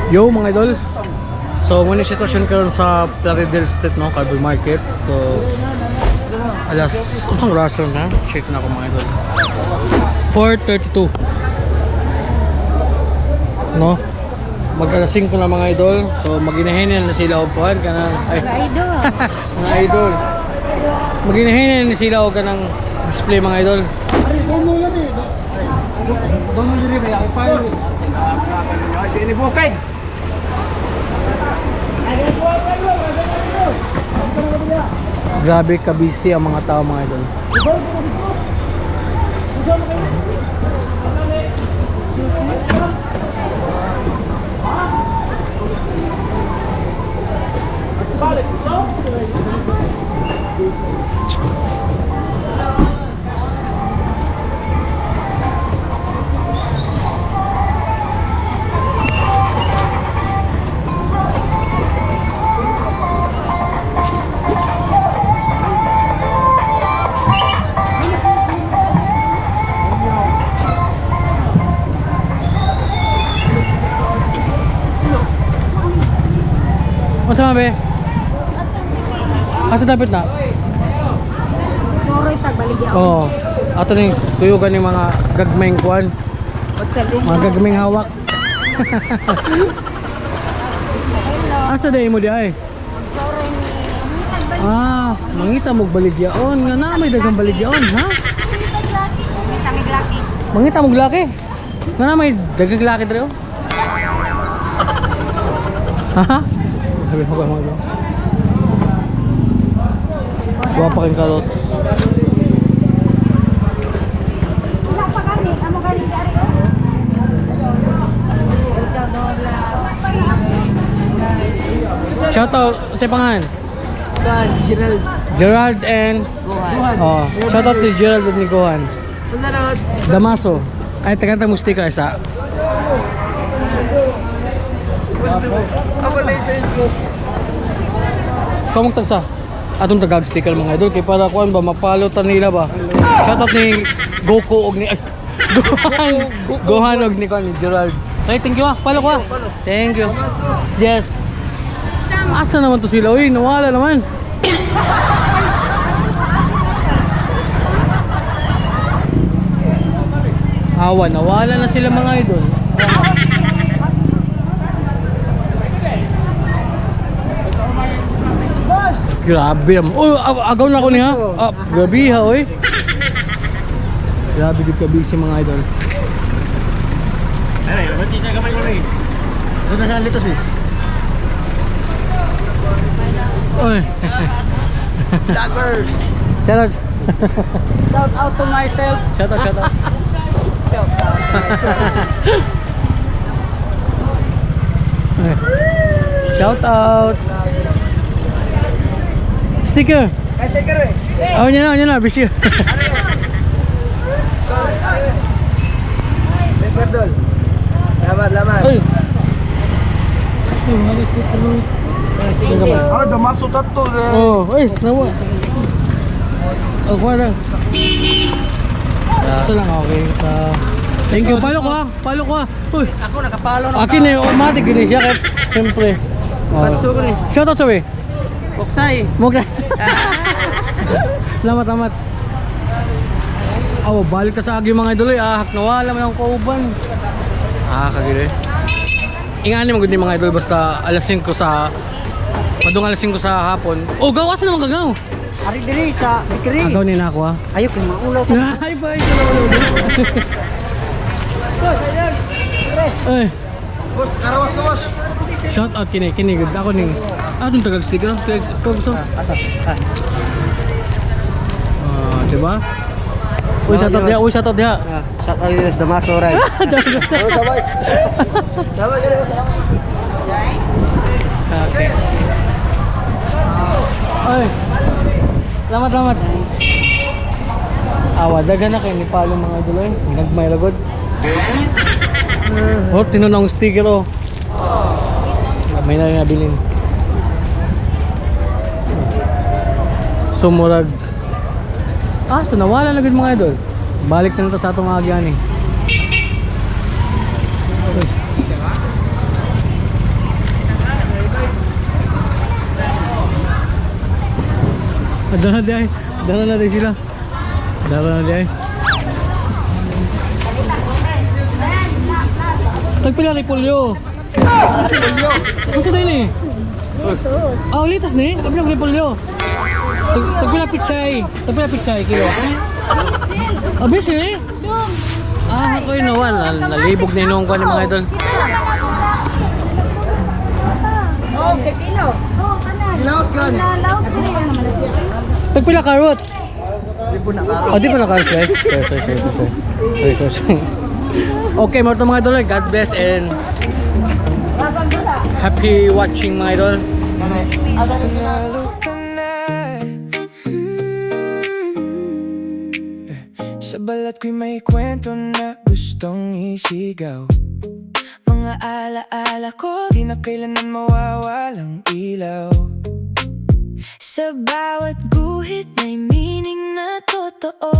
Yo mga idol. So muna sitwasyon karon sa Plaridel Street no, Carbon Market. So alas unsang rason na? Check na ako mga idol. 4:32. No? Mag-alas 5 na mga idol. So maginahin na sila og kuan kanang Mga idol. mga idol. Maginahin na sila og kanang display mga idol. Ini bukan. Grabe ka busy ang mga tao mga idol. Ano sama be? Asa dapat na? Soroy tagbaligya. Oo. Ato ning tuyugan ni mga gagmayng kuan. Mga gagmayng hawak. Asa day mo di ay? Ah, mangita mo baligyaon nga na may dagang baligyaon, ha? Tamiglaki. Mangita mo glaki. Nga na may dagang glaki dre. Ha? Sabi mo ka mga ba? Buwa pa kayong kalot. Wala pa kami. Amo galing di ari. Shoutout sa pangalan. Gerald. Gerald and oh, shoutout to Gerald at Nicohan. Damaso. Ay taga mustika isa. Apa license mo? Kamong tagsa. Atong tagag sticker mga idol kay para kuan ba mapalotan nila ba. Shoutout ni Goku og ni ay, Gohan og ni kuan ni Gerald. Ay thank you ah. Palo ko ah. Thank you. Yes. Asa naman to sila? Uy, nawala naman. Awa, nawala na sila mga idol. Grabe naman. Oh, agaw na ako niya. Ah, grabe ha, oy. Grabe gud ka busy mga idol. Ay, mati na gamay mo ni. Sunod sa litos ni. Oy. Vloggers. Shout out. Shout out to myself. Shout out, shout out. Shout out. Sticker. Ay, sticker eh. Oh, yan na, busy. Perdol. Lamat. Oy. Oh, hari sticker. Ah, Damaso tato. Oh, oy, nawa. Oh, kuha na. Isa lang okay. Thank you. Palo ko ah. Uy, Ako nakapalo na. akin eh, automatic gini siya kahit siyempre. Patso ko ni. Shoutout sabi. Boksay. Mugla. Lamat. Oh, balik ka sa agi mga idol. Ahak nawala man ang kauban. Kagili. Ingani mo gud ni mga idol basta alas 5 sa padung alas 5 sa hapon. Oh, gawas naman kagaw. Ari diri sa bakery. Agaw ni nako ah. Ayo kay maulaw ko. Ay, bye. Salamat. Boss, ayun. Ay, Boss, karawas. shout out kini gud ako ning atong tagag sticker ko gusto. Asa? Diba? Uy, shout out dia. Shout out din sa Damaso right. Sabay. Okay. Ay. Salamat. Awa daga na kay ni Palo mga idol eh. Nagmay lagod. Oh, tinunong sticker oh. May na nabilin. Sumurag. So nawala na gud mga idol. Balik na nito sa atong agyan eh. Dara na di ay. Dara na di sila. Dara na di ay. Tagpila repolyo. Ano sa din eh? Ah, ulitas ni? Kapila repolyo. Tagpila pichay. Tagpila pichay kilo. Abis eh? Ah, ako yun nawan. Nalibog na inuong ko ni mga idol. Oh, pepino. Oh, kanan. Laos gani. Laos gani naman. Tagpila carrots. Di po na ka. Oh, di pa na carrots eh? Sorry. Okay, mga ito mga idol. God bless and happy watching mga idol. Panalo ka na. Sa balat ko'y may kwento na gustong isigaw. Mga alaala ko, di na kailanman mawawalang ilaw. Sa bawat guhit may meaning na totoo.